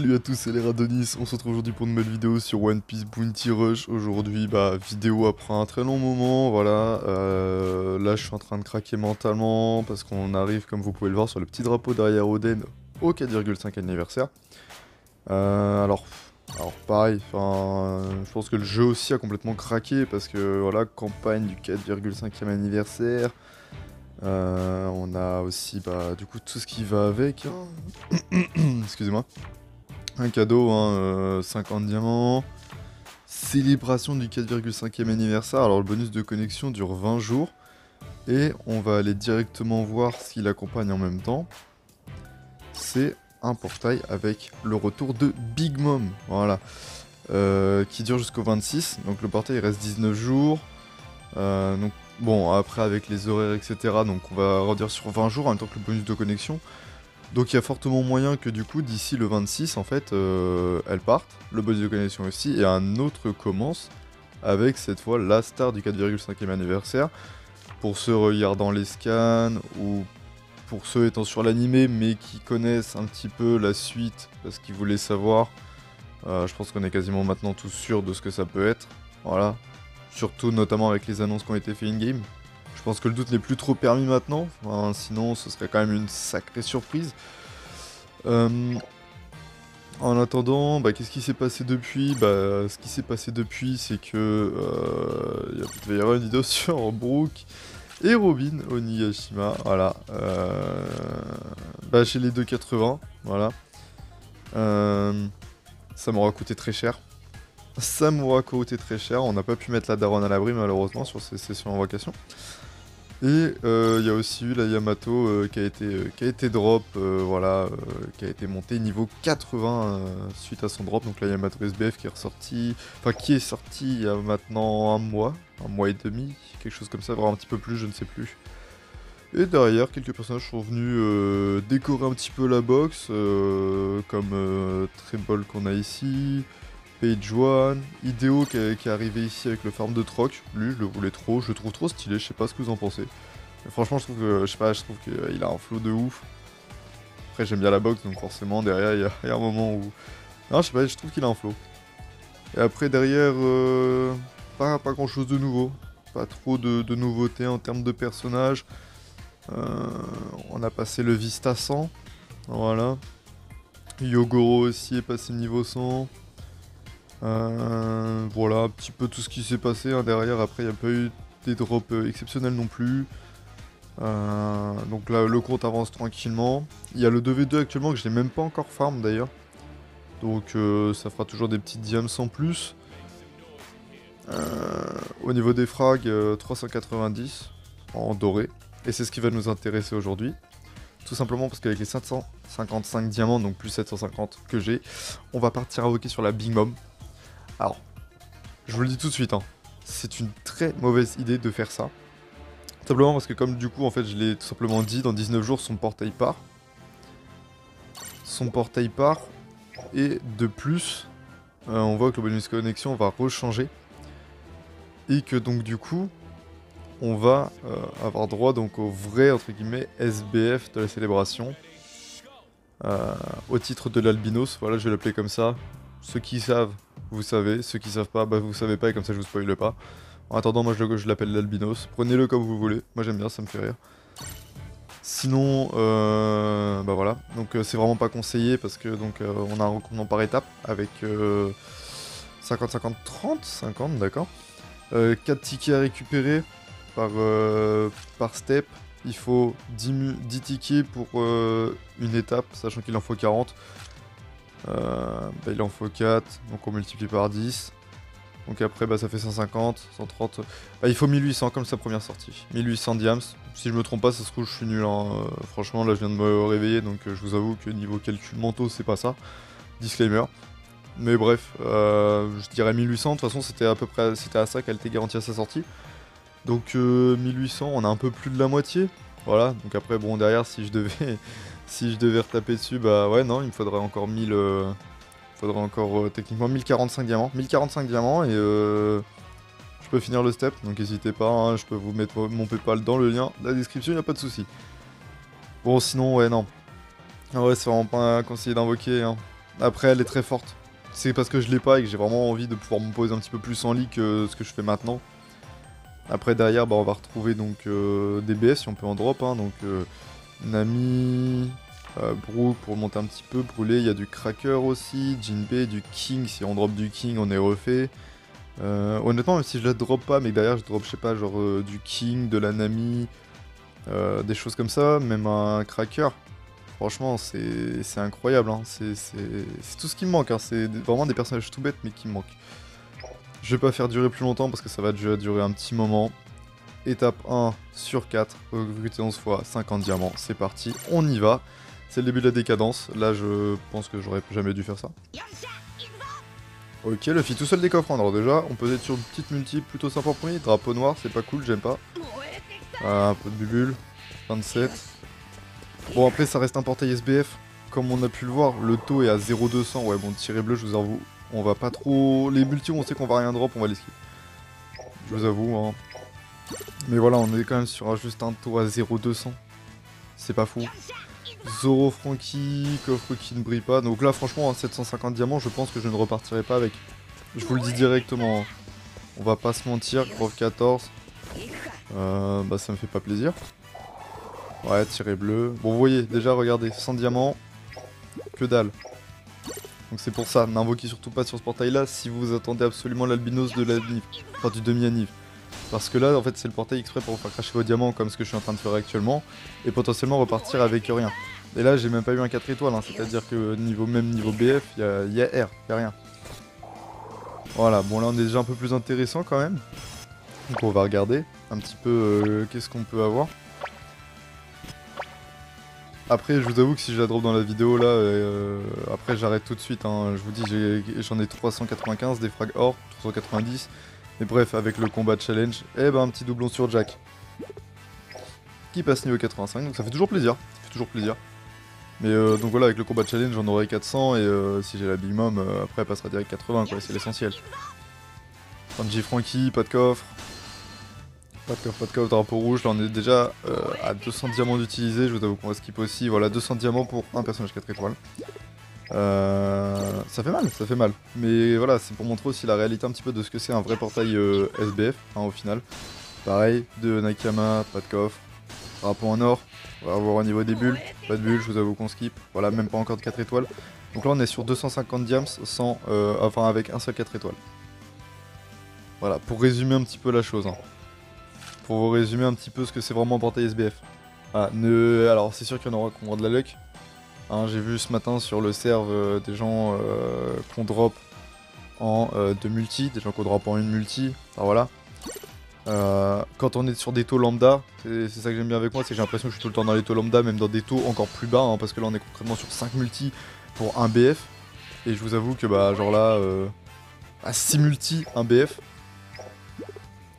Salut à tous, c'est les Radonis, on se retrouve aujourd'hui pour une nouvelle vidéo sur One Piece Bounty Rush. Aujourd'hui, vidéo après un très long moment, voilà. Là, je suis en train de craquer mentalement parce qu'on arrive, comme vous pouvez le voir, sur le petit drapeau derrière Oden au 4,5 anniversaire. Alors pareil, je pense que le jeu aussi a complètement craqué parce que, voilà, campagne du 4,5e anniversaire. On a aussi, du coup, tout ce qui va avec, hein. Excusez-moi. Un cadeau, hein, 50 diamants. Célébration du 4,5e anniversaire. Alors le bonus de connexion dure 20 jours. Et on va aller directement voir ce qui l'accompagne en même temps. C'est un portail avec le retour de Big Mom. Voilà. Qui dure jusqu'au 26. Donc le portail il reste 19 jours. Donc bon, après avec les horaires, etc. Donc on va redire sur 20 jours en même temps que le bonus de connexion. Donc il y a fortement moyen que du coup d'ici le 26 en fait elle parte, le bonus de connexion aussi, et un autre commence avec cette fois la star du 4,5e anniversaire. Pour ceux regardant les scans ou pour ceux étant sur l'animé mais qui connaissent un petit peu la suite parce qu'ils voulaient savoir, je pense qu'on est quasiment maintenant tous sûrs de ce que ça peut être. Voilà, surtout notamment avec les annonces qui ont été faites in-game. Je pense que le doute n'est plus trop permis maintenant, enfin, sinon ce serait quand même une sacrée surprise. En attendant, qu'est-ce qui s'est passé depuis? Ce qui s'est passé depuis, c'est que il va y avoir une vidéo sur Brook et Robin Onigashima, voilà. Chez les 2,80, voilà. Ça m'aura coûté très cher. Ça m'aura coûté très cher, on n'a pas pu mettre la daronne à l'abri malheureusement sur ces sessions invocation. Et il y a aussi eu la Yamato qui a été drop, qui a été montée niveau 80 suite à son drop. Donc la Yamato SBF qui est ressortie, qui est sortie il y a maintenant un mois et demi, quelque chose comme ça, voire un petit peu plus, je ne sais plus. Et derrière, quelques personnages sont venus décorer un petit peu la box, comme Tremble qu'on a ici, Page One, Ideo qui est arrivé ici avec le farm de troc. Lui, je le voulais trop, je le trouve trop stylé, je sais pas ce que vous en pensez. Mais franchement, je trouve qu'il a un flow de ouf. Après, j'aime bien la boxe, donc forcément, derrière, il y a un moment où... Non, je sais pas, je trouve qu'il a un flow. Et après, derrière, pas grand chose de nouveau. Pas trop de nouveautés en termes de personnages. On a passé le Vista 100. Voilà. Yogoro aussi est passé niveau 100. Voilà, un petit peu tout ce qui s'est passé, hein. Derrière, après, il n'y a pas eu des drops exceptionnels non plus. Donc là, le compte avance tranquillement. Il y a le 2v2 actuellement que je n'ai même pas encore farm d'ailleurs. Donc ça fera toujours des petites diams sans plus. Au niveau des frags, 390 en doré. Et c'est ce qui va nous intéresser aujourd'hui. Tout simplement parce qu'avec les 555 diamants, donc plus 750 que j'ai, on va partir invoquer sur la Big Mom. Alors, je vous le dis tout de suite, hein, c'est une très mauvaise idée de faire ça. Simplement parce que comme du coup, en fait, je l'ai tout simplement dit, dans 19 jours, son portail part. Son portail part, et de plus, on voit que le bonus connexion va rechanger. Et que donc du coup, on va avoir droit donc au vrai, entre guillemets, SBF de la célébration. Au titre de l'albinos, voilà, je vais l'appeler comme ça. Ceux qui savent, vous savez. Ceux qui savent pas, vous savez pas, et comme ça je vous spoile pas. En attendant, moi je l'appelle l'albinos. Prenez-le comme vous voulez. Moi j'aime bien, ça me fait rire. Sinon, voilà. Donc c'est vraiment pas conseillé parce que donc on a un recrutement par étape avec 50, 50, 30, 50, d'accord. 4 tickets à récupérer par step. Il faut 10 tickets pour une étape, sachant qu'il en faut 40. Il en faut 4, donc on multiplie par 10. Donc après, ça fait 150, 130. Il faut 1800 comme sa première sortie. 1800 diams. Si je me trompe pas, ça se trouve, je suis nul, hein. Franchement, là, je viens de me réveiller, donc je vous avoue que niveau calcul mentaux, c'est pas ça. Disclaimer. Mais bref, je dirais 1800. De toute façon, c'était à ça qu'elle était garantie à sa sortie. Donc 1800, on a un peu plus de la moitié. Voilà, donc après, bon, derrière, si je devais retaper dessus, ouais, non, il me faudrait encore 1000... il faudrait encore techniquement 1045 diamants. 1045 diamants et je peux finir le step, donc n'hésitez pas, hein, je peux vous mettre mon Paypal dans le lien, la description, il n'y a pas de souci. Bon, sinon, ouais, non. Ah ouais, c'est vraiment pas conseillé d'invoquer, hein. Après, elle est très forte. C'est parce que je l'ai pas et que j'ai vraiment envie de pouvoir me poser un petit peu plus en lit que ce que je fais maintenant. Après, derrière, bah, on va retrouver donc des BF si on peut en drop. Hein, donc, Nami, Brook pour monter un petit peu, brûler. Il y a du Cracker aussi, Jinbei, du King. Si on drop du King, on est refait. Honnêtement, même si je la drop pas, mais que derrière je drop, je sais pas, genre du King, de la Nami, des choses comme ça, même un Cracker. Franchement, c'est incroyable. Hein. C'est tout ce qui me manque. Hein. C'est vraiment des personnages tout bêtes, mais qui me manquent. Je vais pas faire durer plus longtemps parce que ça va déjà durer un petit moment. Étape 1 sur 4, recruter 11 fois 50 diamants. C'est parti, on y va. C'est le début de la décadence. Là, je pense que j'aurais jamais dû faire ça. Ok, le fit tout seul des coffres. Alors déjà, on peut être sur une petite multi plutôt sympa pour lui. Drapeau noir, c'est pas cool, j'aime pas. Un peu de bubule. 27. Bon, après, ça reste un portail SBF. Comme on a pu le voir, le taux est à 0,200. Ouais, bon, tiré bleu, je vous avoue. On va pas trop... Les multis, on sait qu'on va rien drop, on va les skip. Je vous avoue, hein. Mais voilà, on est quand même sur juste un taux à 0,200. C'est pas fou. Zoro Frankie, coffre qui ne brille pas. Donc là, franchement, à 750 diamants, je pense que je ne repartirai pas avec. Je vous le dis directement. Hein. On va pas se mentir, Grove 14. Bah ça me fait pas plaisir. Ouais, tiré bleu. Bon, vous voyez, déjà, regardez, 100 diamants. Que dalle. Donc c'est pour ça, n'invoquez surtout pas sur ce portail-là si vous attendez absolument l'albinos de l'aniv. Enfin, du demi-aniv. Parce que là, en fait, c'est le portail exprès pour vous faire cracher vos diamants comme ce que je suis en train de faire actuellement. Et potentiellement repartir avec rien. Et là, j'ai même pas eu un 4 étoiles, hein, c'est-à-dire que même niveau BF, il y a R, il y a rien. Voilà, bon là on est déjà un peu plus intéressant quand même. Donc on va regarder un petit peu qu'est-ce qu'on peut avoir. Après, je vous avoue que si je la drop dans la vidéo là, après j'arrête tout de suite. Hein. Je vous dis, j'en ai 395, des frags or, 390. Mais bref, avec le combat challenge, eh ben un petit doublon sur Jack. Qui passe niveau 85, donc ça fait toujours plaisir. Ça fait toujours plaisir. Mais donc voilà, avec le combat challenge, j'en aurai 400 et si j'ai la Big Mom, après elle passera direct 80 quoi, c'est l'essentiel. Sanji Frankie, pas de coffre. Pas de coffre, drapeau rouge. Là on est déjà à 200 diamants d'utiliser, je vous avoue qu'on va skip aussi. Voilà, 200 diamants pour un personnage 4 étoiles. Ça fait mal. Mais voilà, c'est pour montrer aussi la réalité un petit peu de ce que c'est un vrai portail SBF, hein, au final. Pareil, de Nakama, pas de coffre. Drapeau en or, on va voir au niveau des bulles. Pas de bulles, je vous avoue qu'on skip. Voilà, même pas encore de 4 étoiles. Donc là on est sur 250 diams sans, enfin avec un seul 4 étoiles. Voilà, pour résumer un petit peu la chose. Hein. Pour vous résumer un petit peu ce que c'est vraiment un portail SBF. Voilà, alors c'est sûr qu'il y en aura qui auront de la luck. Hein, j'ai vu ce matin sur le serve des gens qu'on drop en 2 multi, des gens qu'on drop en 1 multi. Enfin voilà. Quand on est sur des taux lambda, c'est ça que j'aime bien avec moi, c'est que j'ai l'impression que je suis tout le temps dans les taux lambda, même dans des taux encore plus bas, hein, parce que là on est concrètement sur 5 multi pour un BF. Et je vous avoue que bah genre là, à 6 multi, un BF.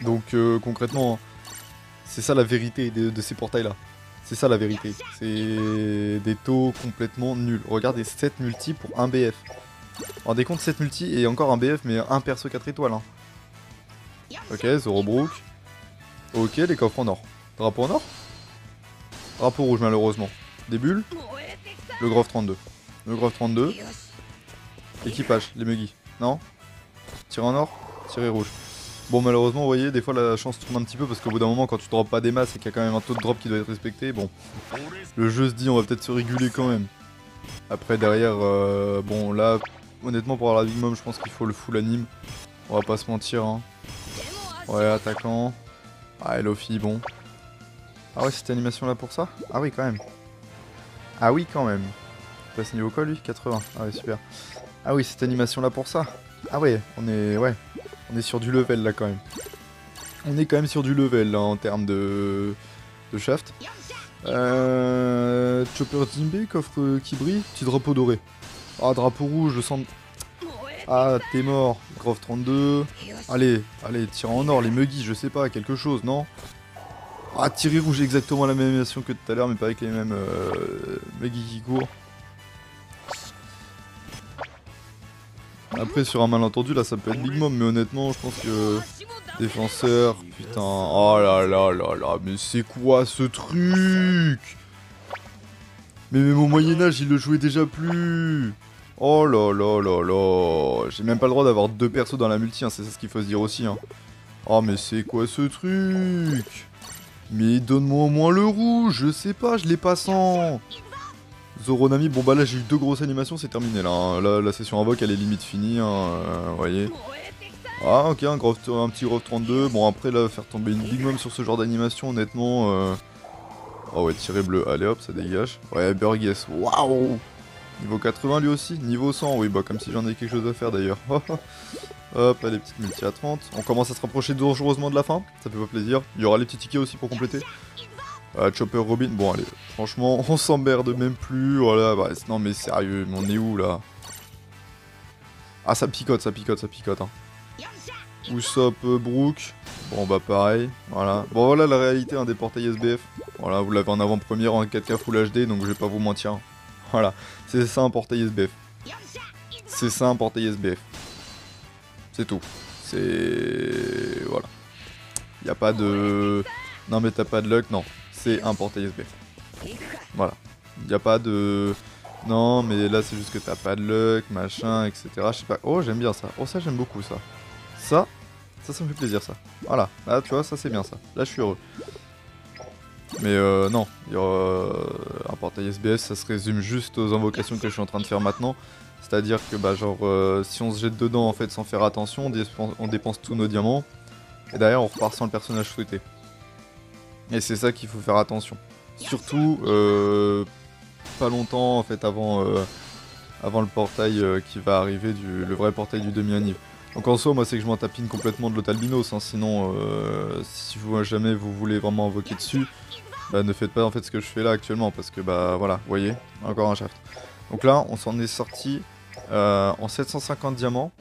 Donc concrètement, c'est ça la vérité de ces portails là. C'est ça la vérité. C'est des taux complètement nuls. Regardez, 7 multi pour un BF. Rendez compte, 7 multi et encore un BF, mais un perso 4 étoiles. Hein. Ok, Zoro Brook. Ok, les coffres en or. Drapeau en or. Drapeau rouge, malheureusement. Des bulles. Le Grove 32. Le Grove 32. Équipage, les Muggy. Non. Tiré en or. Tiré rouge. Bon, malheureusement, vous voyez, des fois la chance tourne un petit peu parce qu'au bout d'un moment, quand tu drops pas des masses et qu'il y a quand même un taux de drop qui doit être respecté, bon, le jeu se dit on va peut-être se réguler quand même. Après, derrière, bon, là, honnêtement, pour avoir la Big Mom, je pense qu'il faut le full anime. On va pas se mentir, hein. Ouais, attaquant. Ah, Elofi, bon. Ah ouais, cette animation là pour ça? Ah oui, quand même. Ah oui, quand même. Il passe niveau quoi lui? 80. Ah ouais, super. Ah oui, cette animation là pour ça? Ah ouais, on est sur du level là quand même. On est quand même sur du level là en termes de shaft. Chopper Jinbei, coffre qui brille, petit drapeau doré. Ah, drapeau rouge, je sens... Ah, t'es mort. Grove 32. Allez, tir en or, les Muggy, je sais pas, quelque chose, non? Ah, tirer rouge, exactement la même animation que tout à l'heure, mais pas avec les mêmes Muggy qui courent. Après, sur un malentendu, là, ça peut être Big Mom, mais honnêtement, je pense que... Défenseur, putain... Oh là là là là, mais c'est quoi ce truc? Mais même au Moyen-Âge, il le jouait déjà plus. Oh là là là là. J'ai même pas le droit d'avoir 2 persos dans la multi, hein, c'est ça ce qu'il faut se dire aussi. Hein. Oh mais c'est quoi ce truc? Mais donne-moi au moins le rouge, je sais pas, je l'ai pas sans. Zoronami, bon bah là j'ai eu 2 grosses animations, c'est terminé là. Hein. Là la session invoque elle est limite finie, hein, vous voyez. Ah ok, un petit Grove 32. Bon après là faire tomber une Big Mom sur ce genre d'animation honnêtement... Oh ouais, tiré bleu, allez hop, ça dégage. Ouais, Burgess, waouh. Niveau 80 lui aussi, niveau 100, oui bah comme si j'en ai quelque chose à faire d'ailleurs. Hop, là les petites multi à 30. On commence à se rapprocher dangereusement de la fin, ça fait pas plaisir. Il y aura les petits tickets aussi pour compléter. Chopper Robin, bon allez, franchement on s'emmerde même plus, voilà, bah, non mais sérieux, mais on est où là? Ah ça picote, ça picote, ça picote hein. Usopp Brook, bon bah pareil, voilà. Bon voilà la réalité hein, des portails SBF, voilà vous l'avez en avant-première en 4K Full HD donc je vais pas vous mentir. Voilà, c'est ça un portail SBF. C'est ça un portail SBF. C'est tout. C'est... Voilà. Y a pas de... Non mais t'as pas de luck, non. C'est un portail SBF. Voilà. Y a pas de... Non mais là c'est juste que t'as pas de luck, machin, etc. Je sais pas... Oh j'aime bien ça. Oh ça j'aime beaucoup ça. Ça me fait plaisir ça. Voilà. Là tu vois ça c'est bien ça. Là je suis heureux. Mais non, un portail SBS ça se résume juste aux invocations que je suis en train de faire maintenant. C'est-à-dire que bah genre si on se jette dedans en fait sans faire attention, on dépense tous nos diamants. Et derrière on repart sans le personnage souhaité. Et c'est ça qu'il faut faire attention. Surtout pas longtemps en fait avant le portail qui va arriver, le vrai portail du demi-anniv. Donc en soi moi c'est que je m'en tapine complètement de l'Otalbinos, hein, sinon si jamais vous voulez vraiment invoquer dessus, bah ne faites pas en fait ce que je fais là actuellement parce que bah voilà, vous voyez, encore un shaft. Donc là on s'en est sorti en 750 diamants.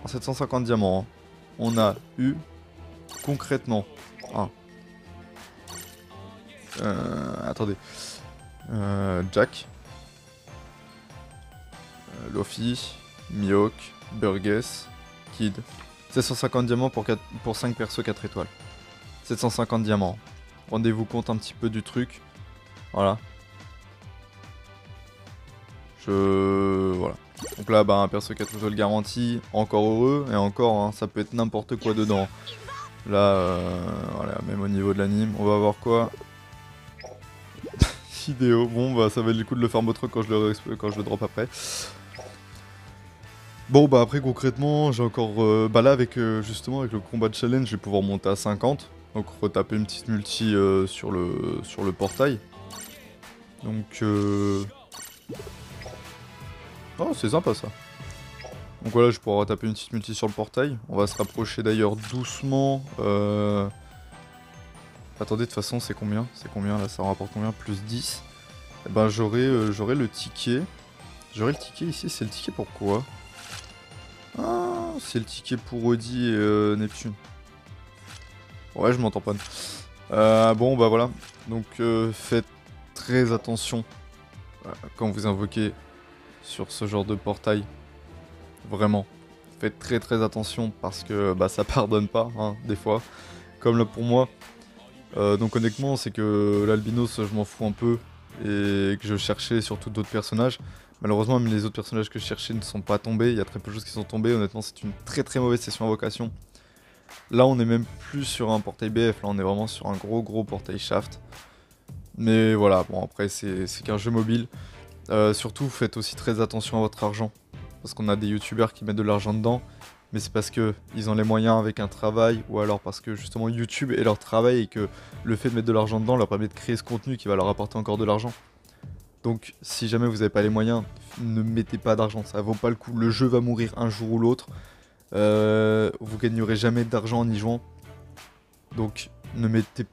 En 750 diamants, hein. On a eu concrètement attendez. Jack, Luffy, Mihawk, Burgess, Kid. 750 diamants pour 5 persos 4 étoiles. 750 diamants. Rendez-vous compte un petit peu du truc. Voilà. Voilà. Donc là, bah, un perso 4 étoiles garanti. Encore heureux. Et encore, hein, ça peut être n'importe quoi dedans. Là, voilà, même au niveau de l'anime. On va voir quoi. Vidéo. Bon, bah, ça va être le coup de le farm truc quand je le drop après. Bon bah après concrètement j'ai encore bah là avec justement avec le combat de challenge je vais pouvoir monter à 50. Donc retaper une petite multi sur le portail. Donc oh c'est sympa ça. Donc voilà je pourrai retaper une petite multi sur le portail. On va se rapprocher d'ailleurs doucement. Attendez de toute façon c'est combien? C'est combien là, ça rapporte combien? Plus 10. Et ben j'aurai le ticket. J'aurai le ticket ici, c'est le ticket pourquoi? Ah, c'est le ticket pour Audi et Neptune. Ouais, je m'entends pas. Bon, bah voilà. Donc, faites très attention quand vous invoquez sur ce genre de portail. Vraiment. Faites très très attention parce que bah, ça pardonne pas, hein, des fois. Comme là pour moi. Donc honnêtement, c'est que l'albinos, je m'en fous un peu. Et que je cherchais surtout d'autres personnages. Malheureusement, même les autres personnages que je cherchais ne sont pas tombés. Il y a très peu de choses qui sont tombées. Honnêtement, c'est une très très mauvaise session invocation. Là, on est même plus sur un portail BF. Là, on est vraiment sur un gros portail shaft. Mais voilà, bon, après, c'est qu'un jeu mobile. Surtout, faites aussi très attention à votre argent. Parce qu'on a des youtubeurs qui mettent de l'argent dedans. Mais c'est parce qu'ils ont les moyens avec un travail. Ou alors parce que justement, YouTube est leur travail. Et que le fait de mettre de l'argent dedans leur permet de créer ce contenu qui va leur apporter encore de l'argent. Donc si jamais vous n'avez pas les moyens, ne mettez pas d'argent, ça vaut pas le coup. Le jeu va mourir un jour ou l'autre. Vous gagnerez jamais d'argent en y jouant. Donc ne mettez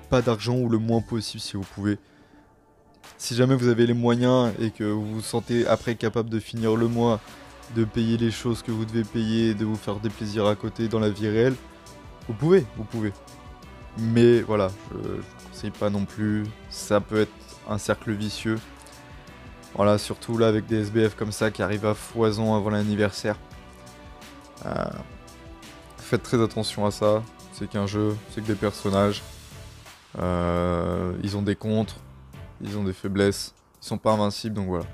pas d'argent ou le moins possible si vous pouvez. Si jamais vous avez les moyens et que vous vous sentez après capable de finir le mois, de payer les choses que vous devez payer, de vous faire des plaisirs à côté dans la vie réelle, vous pouvez. Mais voilà, je ne conseille pas non plus, ça peut être un cercle vicieux. Voilà, surtout là avec des SBF comme ça qui arrivent à foison avant l'anniversaire. Faites très attention à ça, c'est qu'un jeu, c'est que des personnages. Ils ont des contres, ils ont des faiblesses. Ils sont pas invincibles, donc voilà.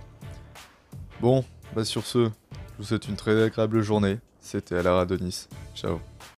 Bon, bah sur ce, je vous souhaite une très agréable journée. C'était Alar Adonis. Ciao.